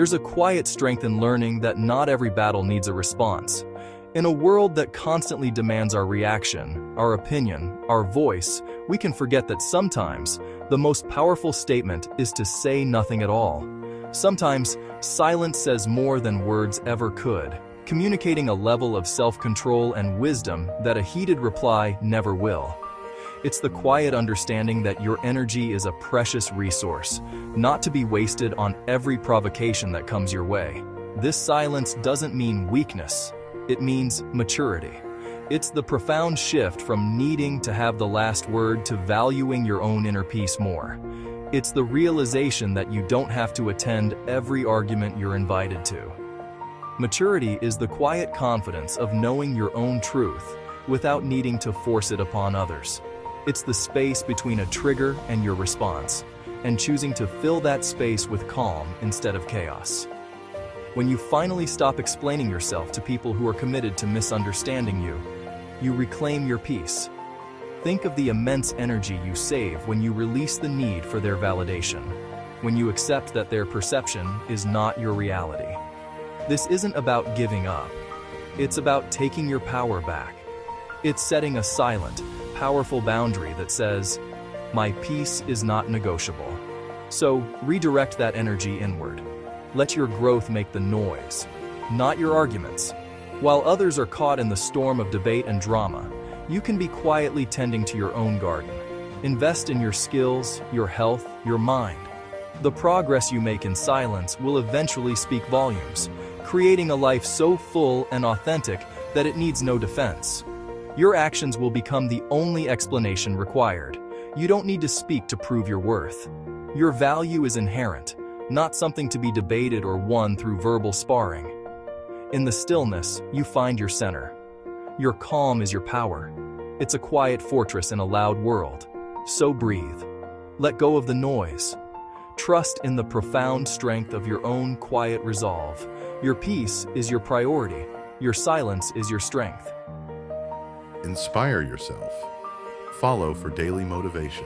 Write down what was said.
There's a quiet strength in learning that not every battle needs a response. In a world that constantly demands our reaction, our opinion, our voice, we can forget that sometimes the most powerful statement is to say nothing at all. Sometimes silence says more than words ever could, communicating a level of self-control and wisdom that a heated reply never will. It's the quiet understanding that your energy is a precious resource, not to be wasted on every provocation that comes your way. This silence doesn't mean weakness. It means maturity. It's the profound shift from needing to have the last word to valuing your own inner peace more. It's the realization that you don't have to attend every argument you're invited to. Maturity is the quiet confidence of knowing your own truth without needing to force it upon others. It's the space between a trigger and your response, and choosing to fill that space with calm instead of chaos. When you finally stop explaining yourself to people who are committed to misunderstanding you, you reclaim your peace. Think of the immense energy you save when you release the need for their validation, when you accept that their perception is not your reality. This isn't about giving up. It's about taking your power back. It's setting a silent, powerful boundary that says, "My peace is not negotiable." So redirect that energy inward. Let your growth make the noise, not your arguments. While others are caught in the storm of debate and drama, you can be quietly tending to your own garden. Invest in your skills, your health, your mind. The progress you make in silence will eventually speak volumes, creating a life so full and authentic that it needs no defense. Your actions will become the only explanation required. You don't need to speak to prove your worth. Your value is inherent, not something to be debated or won through verbal sparring. In the stillness, you find your center. Your calm is your power. It's a quiet fortress in a loud world. So breathe. Let go of the noise. Trust in the profound strength of your own quiet resolve. Your peace is your priority. Your silence is your strength. Inspire yourself. Follow for daily motivation.